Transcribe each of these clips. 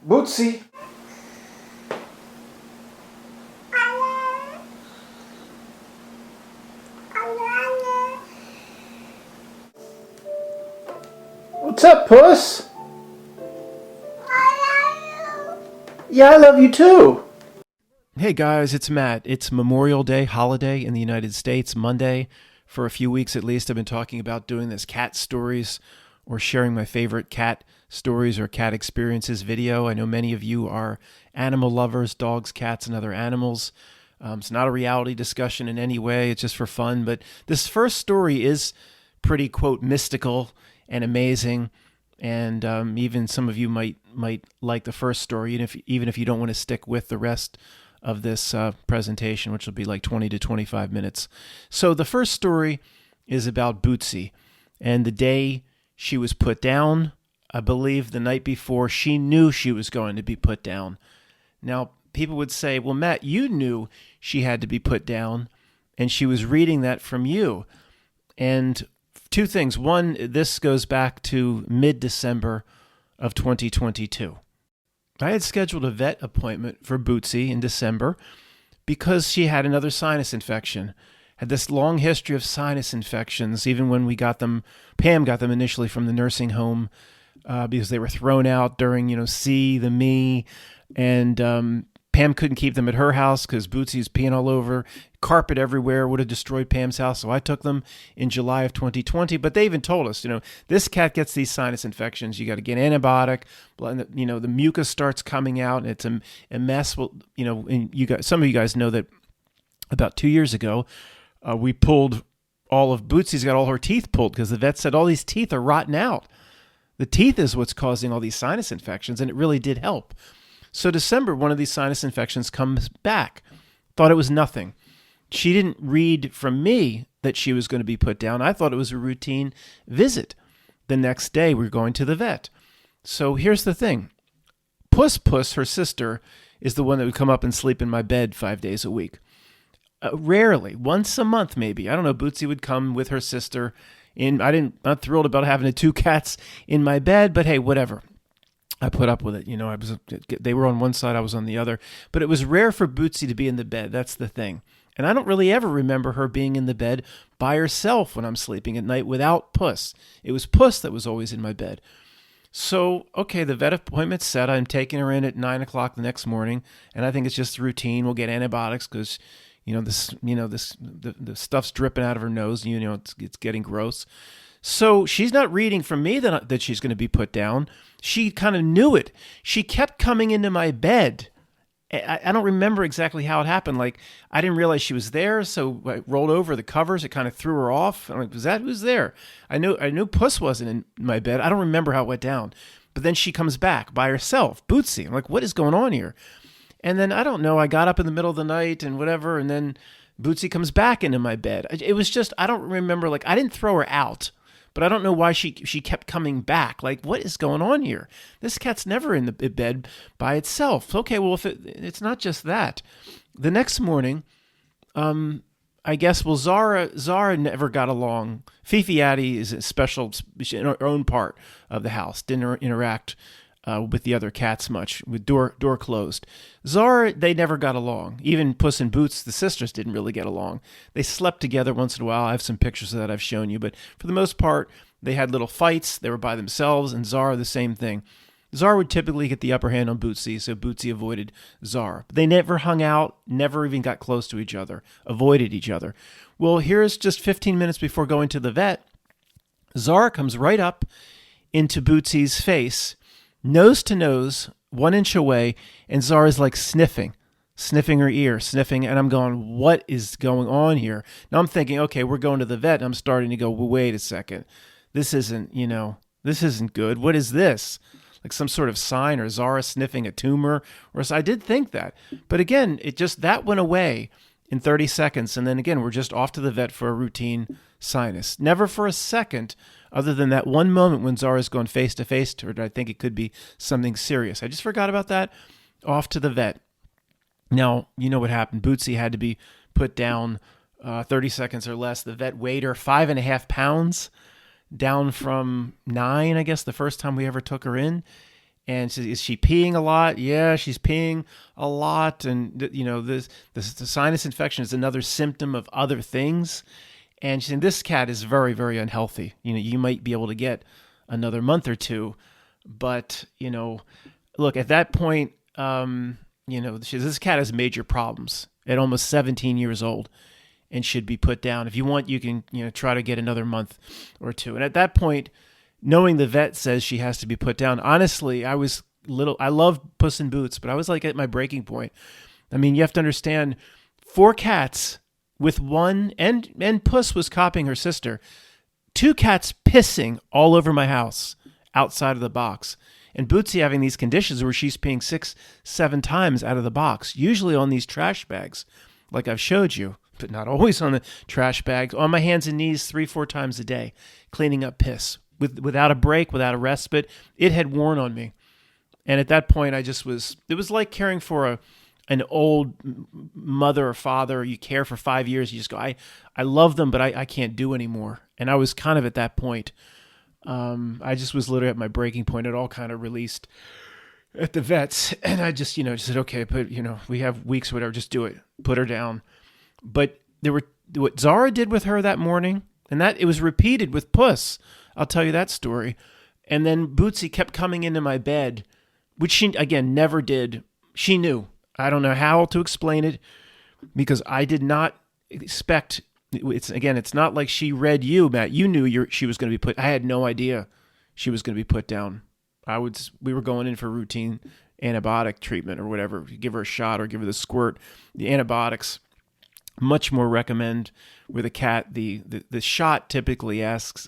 Bootsy. What's up, Puss? Yeah, I love you too. Hey guys, it's Matt. It's Memorial Day holiday in the United States, Monday. For a few weeks at least, I've been talking about doing this cat stories or sharing my favorite cat stories or cat experiences video. I know many of you are animal lovers, dogs, cats, and other animals. It's not a reality discussion in any way. It's just for fun. But this first story is pretty, quote, mystical and amazing. And even some of you might like the first story, even if you don't want to stick with the rest of this presentation, which will be like 20 to 25 minutes. So the first story is about Bootsy, and the day she was put down, I believe the night before, she knew she was going to be put down. Now, people would say, well, Matt, you knew she had to be put down, and she was reading that from you. And two things. One, this goes back to mid-December of 2022. I had scheduled a vet appointment for Bootsy in December because she had another sinus infection. Had this long history of sinus infections, even when we got them, Pam got them initially from the nursing home because they were thrown out during, the me, and Pam couldn't keep them at her house because Bootsy's peeing all over. Carpet everywhere would have destroyed Pam's house. So I took them in July of 2020. But they even told us, this cat gets these sinus infections. You got to get antibiotic. The mucus starts coming out, and it's a mess. Well, and some of you guys know that about 2 years ago, we pulled all of Bootsy's got all her teeth pulled because the vet said all these teeth are rotting out. The teeth is what's causing all these sinus infections, and it really did help. So December, one of these sinus infections comes back. Thought it was nothing. She didn't read from me that she was going to be put down. I thought it was a routine visit. The next day, we're going to the vet. So here's the thing. Puss, her sister, is the one that would come up and sleep in my bed 5 days a week. Rarely, once a month maybe. I don't know, Bootsy would come with her sister. Not thrilled about having the two cats in my bed, but hey, whatever. I put up with it. They were on one side, I was on the other. But it was rare for Bootsy to be in the bed. That's the thing. And I don't really ever remember her being in the bed by herself when I'm sleeping at night without Puss. It was Puss that was always in my bed. So, okay, the vet appointment's set. I'm taking her in at 9 o'clock the next morning, and I think it's just routine. We'll get antibiotics because, the stuff's dripping out of her nose. It's getting gross. So she's not reading from me that she's going to be put down. She kind of knew it. She kept coming into my bed. I don't remember exactly how it happened. Like, I didn't realize she was there, so I rolled over the covers. It kind of threw her off. I'm like, was that who's there? I knew Puss wasn't in my bed. I don't remember how it went down. But then she comes back by herself, Bootsy. I'm like, what is going on here? And then, I don't know, I got up in the middle of the night and whatever, and then Bootsy comes back into my bed. It was just, I don't remember, I didn't throw her out. But I don't know why she kept coming back. Like, what is going on here? This cat's never in the bed by itself. Okay, well, if it's not just that. The next morning, I guess, Zara never got along. Fifi-Addie is a special, in her own part of the house. Didn't interact with the other cats much, with door closed. Zara, they never got along. Even Puss and Boots, the sisters, didn't really get along. They slept together once in a while. I have some pictures of that I've shown you, but for the most part, they had little fights. They were by themselves, and Zara, the same thing. Zara would typically get the upper hand on Bootsy, so Bootsy avoided Zara. But they never hung out, never even got close to each other, avoided each other. Well, here's just 15 minutes before going to the vet. Zara comes right up into Bootsy's face, nose to nose, 1 inch away, and Zara's like sniffing her ear, sniffing, and I'm going, what is going on here? Now I'm thinking, okay, we're going to the vet, and I'm starting to go, well, wait a second. This isn't good. What is this? Like some sort of sign, or Zara sniffing a tumor? Or so I did think that. But again, that went away in 30 seconds, and then again, we're just off to the vet for a routine sinus. Never for a second, other than that one moment when Zara's going face-to-face to her, I think it could be something serious. I just forgot about that. Off to the vet. Now, you know what happened. Bootsy had to be put down 30 seconds or less. The vet weighed her 5.5 pounds, down from 9, I guess, the first time we ever took her in. And she says, is she peeing a lot? Yeah, she's peeing a lot. And, the sinus infection is another symptom of other things. And she said, this cat is very, very unhealthy. You might be able to get another month or two. But, look, at that point, this cat has major problems at almost 17 years old and should be put down. If you want, you can, try to get another month or two. And at that point, knowing the vet says she has to be put down, honestly, I love Puss in Boots, but I was like at my breaking point. I mean, you have to understand, 4 cats with one, and Puss was copying her sister, 2 cats pissing all over my house outside of the box. And Bootsy having these conditions where she's peeing 6-7 times out of the box, usually on these trash bags, like I've showed you, but not always on the trash bags, on my hands and knees 3-4 times a day, cleaning up piss. Without a break, without a respite. It had worn on me. And at that point, it was like caring for an old mother or father. You care for 5 years. You just go, I love them, but I can't do anymore. And I was kind of at that point. I just was literally at my breaking point. It all kind of released at the vets. And I just, said, okay, but, we have weeks or whatever, just do it. Put her down. But what Zara did with her that morning, and that it was repeated with Puss. I'll tell you that story. And then Bootsy kept coming into my bed, which she, again, never did. She knew. I don't know how to explain it because I did not expect. It's not like she read you, Matt. You knew she was going to be put. I had no idea she was going to be put down. We were going in for routine antibiotic treatment or whatever. Give her a shot or give her the squirt. The antibiotics, much more recommend with a cat. The shot typically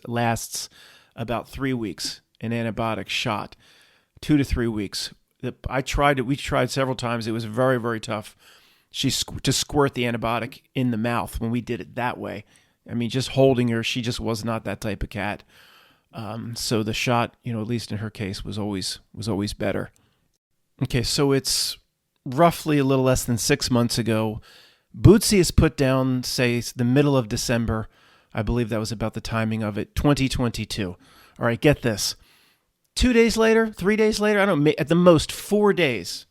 lasts about 3 weeks, an antibiotic shot, 2 to 3 weeks. We tried several times. It was very, very tough. To squirt the antibiotic in the mouth when we did it that way. I mean, just holding her, she just was not that type of cat. So the shot, at least in her case, was always better. Okay, so it's roughly a little less than 6 months ago. Bootsy is put down, say, the middle of December. I believe that was about the timing of it, 2022. All right, get this. 2 days later, 3 days later, I don't know, at the most 4 days,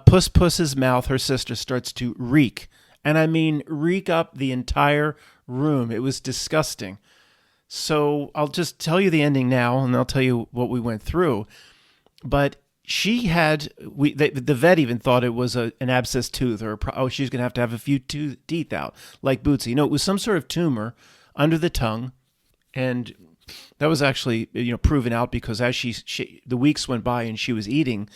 Puss's mouth, her sister, starts to reek. And I mean reek up the entire room. It was disgusting. So I'll just tell you the ending now, and I'll tell you what we went through. But she had, the vet even thought it was an abscessed tooth, or she's going to have a few teeth out, like Bootsy. No, it was some sort of tumor under the tongue, and that was actually proven out because as the weeks went by and she was eating,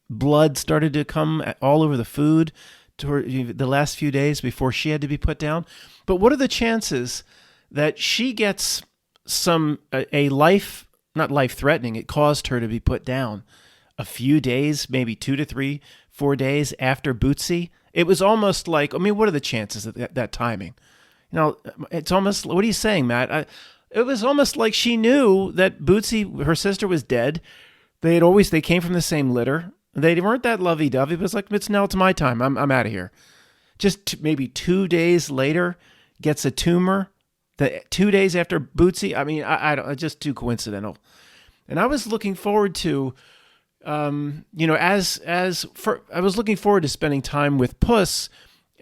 blood started to come all over the food toward the last few days before she had to be put down. But what are the chances that she gets not life-threatening, it caused her to be put down a few days, maybe 2 to 3, 4 days after Bootsy? It was almost like, what are the chances of that timing? It's almost, what are you saying, Matt? It was almost like she knew that Bootsy, her sister, was dead. They came from the same litter. They weren't that lovey-dovey, but it's like, it's my time. I'm out of here. Just maybe 2 days later, gets a tumor. 2 days after Bootsy, I don't. It's just too coincidental. And I was looking forward to, I was looking forward to spending time with Puss,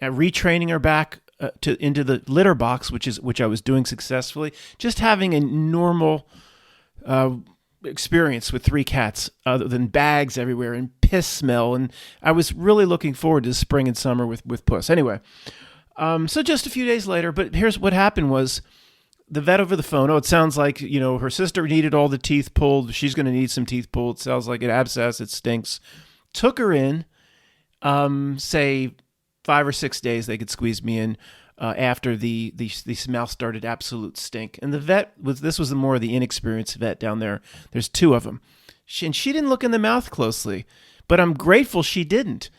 retraining her back into the litter box, which I was doing successfully. Just having a normal experience with 3 cats, other than bags everywhere and piss smell. And I was really looking forward to spring and summer with Puss. Anyway, so just a few days later, but here's what happened was the vet over the phone, it sounds like, her sister needed all the teeth pulled. She's going to need some teeth pulled. It sounds like an abscess. It stinks. Took her in, say 5 or 6 days they could squeeze me in after the smell started absolute stink. And the vet this was more of the inexperienced vet down there. There's 2 of them. She didn't look in the mouth closely, but I'm grateful she didn't,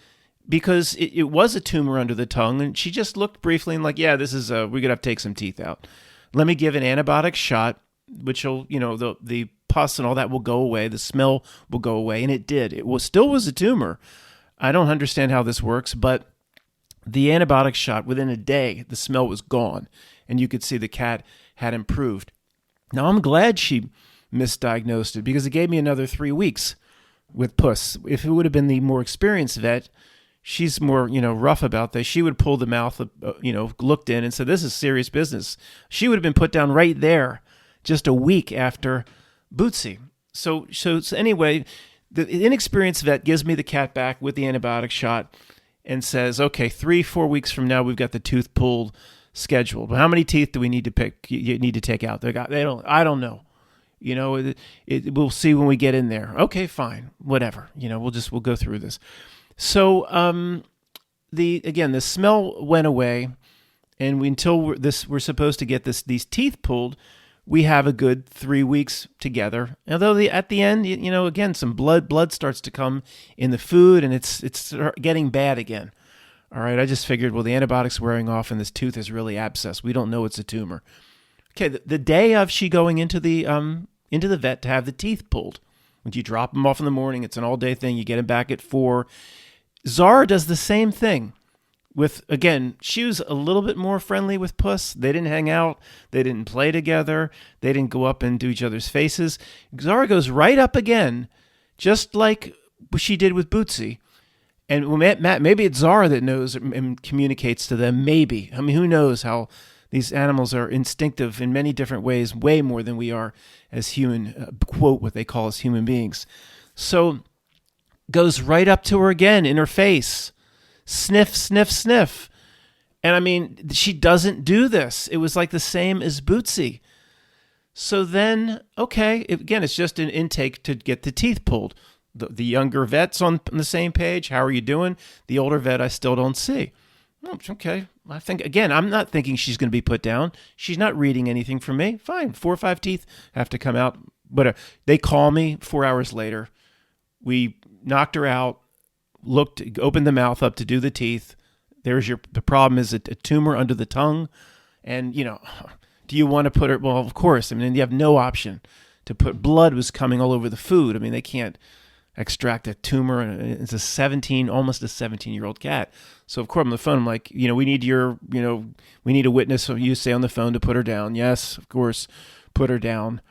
because it was a tumor under the tongue, and she just looked briefly and like, yeah, this is we're going to have to take some teeth out. Let me give an antibiotic shot, which will, the pus and all that will go away. The smell will go away. And it did. It still was a tumor. I don't understand how this works, but the antibiotic shot, within a day, the smell was gone. And you could see the cat had improved. Now, I'm glad she misdiagnosed it because it gave me another 3 weeks with Puss. If it would have been the more experienced vet, she's more, rough about this. She would pull the mouth, looked in and said, this is serious business. She would have been put down right there just a week after Bootsy. So anyway, the inexperienced vet gives me the cat back with the antibiotic shot and says, okay, 3-4 weeks from now, we've got the tooth pulled scheduled. Well, how many teeth do we need to pick? You need to take out. I don't know. We'll see when we get in there. Okay, fine, whatever. We'll go through this. So, the smell went away, and until we're supposed to get these teeth pulled, we have a good 3 weeks together. Although at the end, again, some blood starts to come in the food, and it's getting bad again. All right, I just figured, well, the antibiotics wearing off, and this tooth is really abscess. We don't know it's a tumor. Okay, the day of she going into the vet to have the teeth pulled, when you drop them off in the morning, it's an all-day thing. You get them back at 4. Zara does the same thing. She was a little bit more friendly with Puss. They didn't hang out. They didn't play together. They didn't go up into each other's faces. Zara goes right up again, just like she did with Bootsy. And Matt, maybe it's Zara that knows and communicates to them. Maybe. I mean, who knows how these animals are instinctive in many different ways, way more than we are as human, quote, what they call as human beings. So goes right up to her again in her face. Sniff, sniff, sniff. And I mean, she doesn't do this. It was like the same as Bootsy. So then, okay, it's just an intake to get the teeth pulled. The younger vet's on the same page. How are you doing? The older vet I still don't see. Oh, okay. I think, again, I'm not thinking she's going to be put down. She's not reading anything from me. Fine. 4 or 5 teeth have to come out. But they call me 4 hours later. We knocked her out, opened the mouth up to do the teeth. The problem is a tumor under the tongue. And, do you want to put her? Well, of course. I mean, you have no option to put. Blood was coming all over the food. I mean, they can't extract a tumor. It's almost a 17-year-old cat. So of course, on the phone, I'm like, we need we need a witness. So you say on the phone to put her down. Yes, of course, put her down.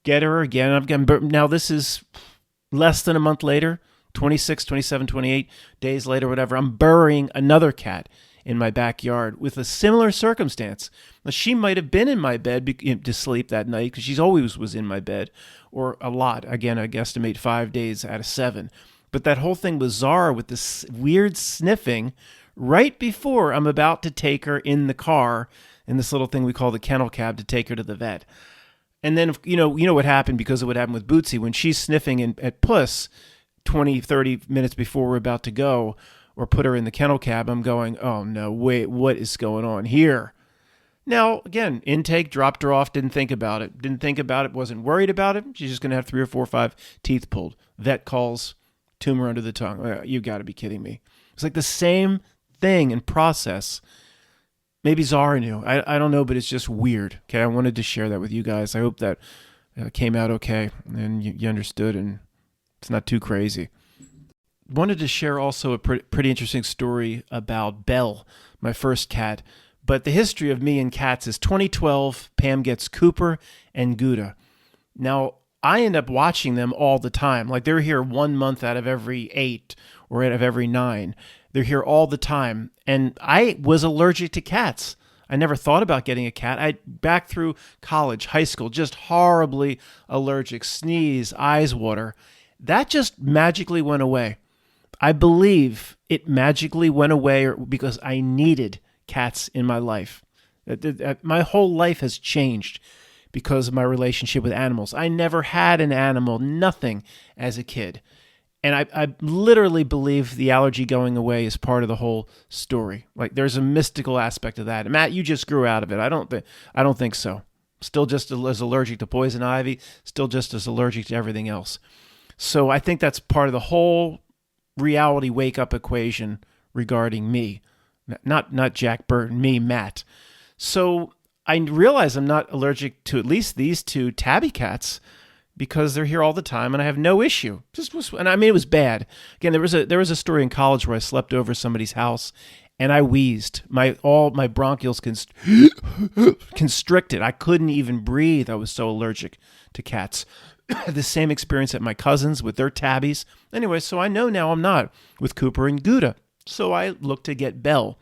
Get her again. Now this is less than a month later, 26, 27, 28 days later, whatever. I'm burying another cat in my backyard with a similar circumstance. Now, she might have been in my bed to sleep that night because she's always was in my bed, or a lot. Again, I guesstimate 5 days out of 7. But that whole thing was Zara with this weird sniffing right before I'm about to take her in the car in this little thing we call the kennel cab to take her to the vet. And then, you know what happened because of what happened with Bootsy. When she's sniffing at Puss 20, 30 minutes before we're about to go or put her in the kennel cab, I'm going, oh, no, wait, what is going on here? Now, again, intake, dropped her off, didn't think about it, wasn't worried about it. She's just going to have 3 or 4 or 5 teeth pulled. Vet calls, tumor under the tongue. You got to be kidding me. It's like the same thing and process. Maybe Zara knew. I don't know, but it's just weird. Okay, I wanted to share that with you guys. I hope that came out okay and you understood and it's not too crazy. Wanted to share also a pretty interesting story about Belle, my first cat. But the history of me and cats is 2012, Pam gets Cooper and Gouda. Now, I end up watching them all the time. Like they're here 1 month out of every 8 or out of every 9. They're here all the time. And I was allergic to cats. I never thought about getting a cat. Back through college, high school, just horribly allergic, sneeze, eyes water. That just magically went away. I believe it magically went away because I needed cats in my life. My whole life has changed because of my relationship with animals. I never had an animal, nothing as a kid. And I literally believe the allergy going away is part of the whole story. Like there's a mystical aspect of that. Matt, you just grew out of it. I don't think so. Still just as allergic to poison ivy, still just as allergic to everything else. So I think that's part of the whole reality wake-up equation regarding me. Not Jack Burton, me, Matt. So I realize I'm not allergic to at least these 2 tabby cats because they're here all the time and I have no issue. And I mean, it was bad. Again, there was a story in college where I slept over somebody's house and I wheezed. All my bronchioles constricted. I couldn't even breathe. I was so allergic to cats. had the same experience at my cousins with their tabbies. Anyway, so I know now I'm not with Cooper and Gouda. So I looked to get Belle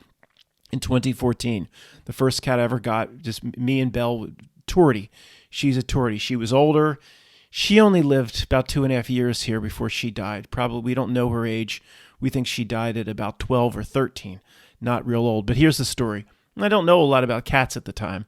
in 2014. The first cat I ever got, just me and Belle, Tortie. She's a Tortie. She was older. She only lived about 2.5 years here before she died. Probably, we don't know her age. We think she died at about 12 or 13. Not real old. But here's the story. I don't know a lot about cats at the time.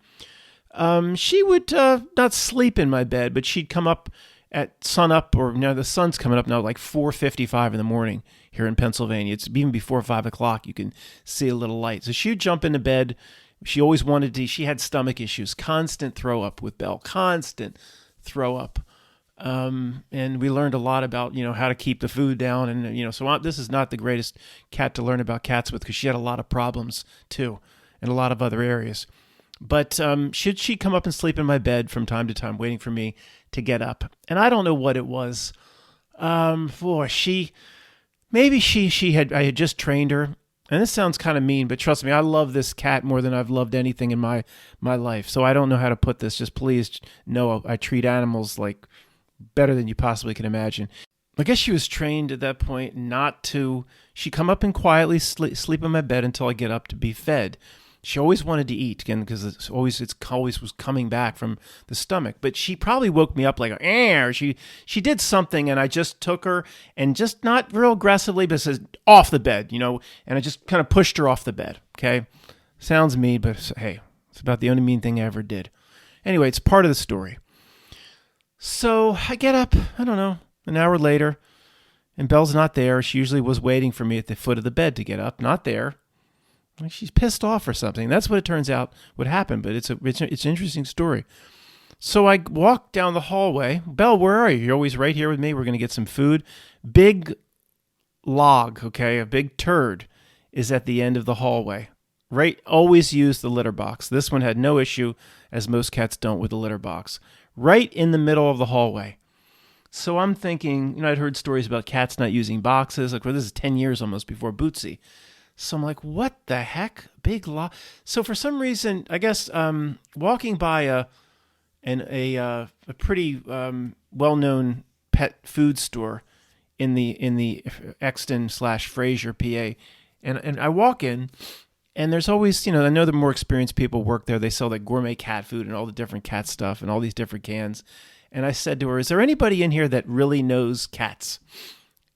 She would not sleep in my bed, but she'd come up at sunup, or the sun's coming up now, like 4:55 in the morning here in Pennsylvania. It's even before 5 o'clock. You can see a little light. So she'd jump into bed. She always wanted to. She had stomach issues, constant throw up with Belle, constant throw up. And we learned a lot about, how to keep the food down. And, so this is not the greatest cat to learn about cats with, because she had a lot of problems too in a lot of other areas. But should she come up and sleep in my bed from time to time, waiting for me to get up? And I don't know what it was. I had just trained her. And this sounds kind of mean, but trust me, I love this cat more than I've loved anything in my life. So I don't know how to put this. Just please know I treat animals like better than you possibly can imagine. I guess she was trained at that point not to. She'd come up and quietly sleep in my bed until I get up to be fed. She always wanted to eat, again, because it always was coming back from the stomach. But she probably woke me up like, or she did something, and I just took her, and just not real aggressively, but says, off the bed, and I just kind of pushed her off the bed, okay? Sounds mean, but hey, it's about the only mean thing I ever did. Anyway, it's part of the story. So I get up, I don't know, an hour later, and Belle's not there. She usually was waiting for me at the foot of the bed to get up, not there. Like she's pissed off or something. That's what it turns out would happen, but it's an interesting story. So I walk down the hallway. Belle, where are you? You're always right here with me. We're going to get some food. Big log, okay, a big turd is at the end of the hallway. Right? Always use the litter box. This one had no issue, as most cats don't, with the litter box. Right in the middle of the hallway. So I'm thinking, I'd heard stories about cats not using boxes. Like, this is 10 years almost before Bootsy. So I'm like, what the heck? Big log. So for some reason, I guess walking by a pretty well-known pet food store in the Exton/Fraser, PA, and I walk in, and there's always, I know the more experienced people work there. They sell like gourmet cat food and all the different cat stuff and all these different cans. And I said to her, "Is there anybody in here that really knows cats?"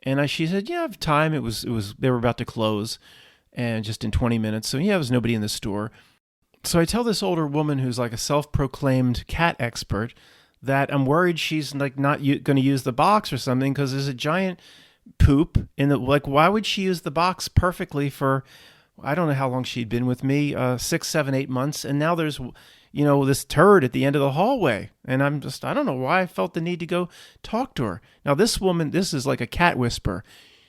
And she said, "Yeah, I have time." It was they were about to close. And just in 20 minutes. So there was nobody in the store. So I tell this older woman who's like a self-proclaimed cat expert that I'm worried she's like not going to use the box or something, because there's a giant poop in the, like, why would she use the box perfectly for, I don't know how long she'd been with me, 6, 7, 8 months. And now there's, this turd at the end of the hallway. And I don't know why I felt the need to go talk to her. Now this woman, this is like a cat whisperer.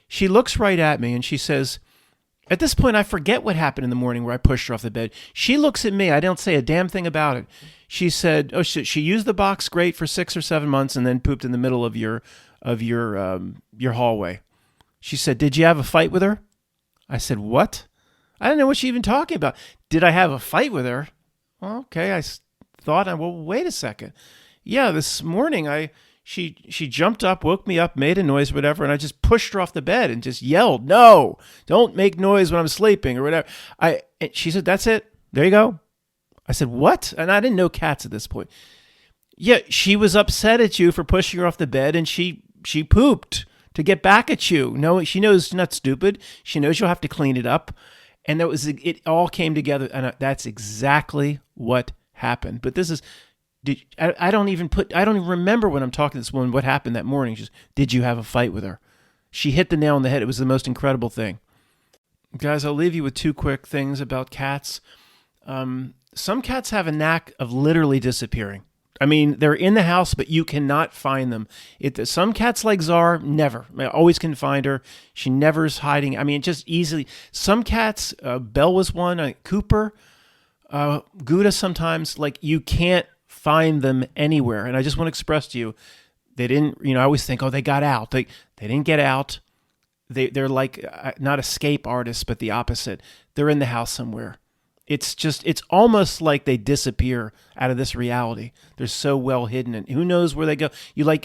She looks right at me and she says, at this point, I forget what happened in the morning where I pushed her off the bed. She looks at me. I don't say a damn thing about it. She said, she used the box great for 6 or 7 months and then pooped in the middle of your hallway. She said, "Did you have a fight with her?" I said, "What?" I don't know what she even talking about. Did I have a fight with her? Well, okay, I thought, well, wait a second. Yeah, this morning She jumped up, woke me up, made a noise, whatever, and I just pushed her off the bed and just yelled, "No, don't make noise when I'm sleeping," or whatever. And she said, "That's it. There you go." I said, "What?" And I didn't know cats at this point. Yeah, she was upset at you for pushing her off the bed, and she pooped to get back at you. No, she knows you're not stupid. She knows you'll have to clean it up. And it all came together, and that's exactly what happened. But this is... I don't even remember when I'm talking to this woman what happened that morning. She says, "Did you have a fight with her?" She hit the nail on the head. It was the most incredible thing. Guys, I'll leave you with 2 quick things about cats. Some cats have a knack of literally disappearing. I mean, they're in the house, but you cannot find them. Some cats like Zara, never. I always can find her. She never is hiding. I mean, just easily. Some cats, Belle was one, Cooper, Gouda sometimes, like you can't find them anywhere. And I just want to express to you, they didn't, I always think, they got out. They didn't get out. They're like not escape artists, but the opposite. They're in the house somewhere. it's almost like they disappear out of this reality. They're so well hidden, and who knows where they go.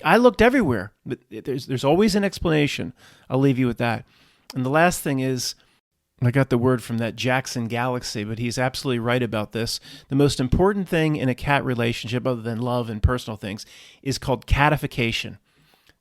I looked everywhere, but there's always an explanation. I'll leave you with that. And the last thing is, I got the word from that Jackson Galaxy, but he's absolutely right about this. The most important thing in a cat relationship, other than love and personal things, is called catification.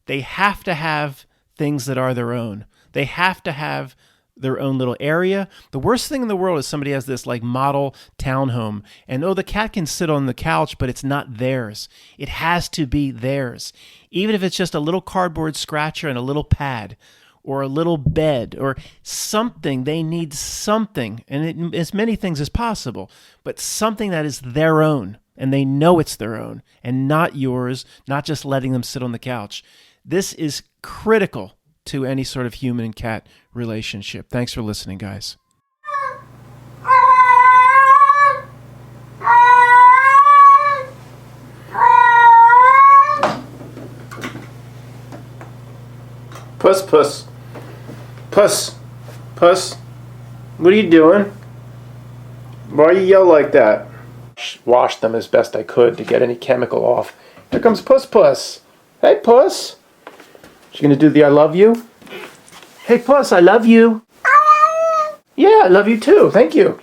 They have to have things that are their own. They have to have their own little area. The worst thing in the world is somebody has this like model townhome, and the cat can sit on the couch, but it's not theirs. It has to be theirs. Even if it's just a little cardboard scratcher and a little pad, or a little bed, or something. They need something, and as many things as possible, but something that is their own, and they know it's their own, and not yours, not just letting them sit on the couch. This is critical to any sort of human and cat relationship. Thanks for listening, guys. Puss, Puss. Puss. Puss. What are you doing? Why you yell like that? Washed them as best I could to get any chemical off. Here comes Puss Puss. Hey, Puss. She gonna do the I love you? Hey, Puss, I love you. Yeah, I love you too. Thank you.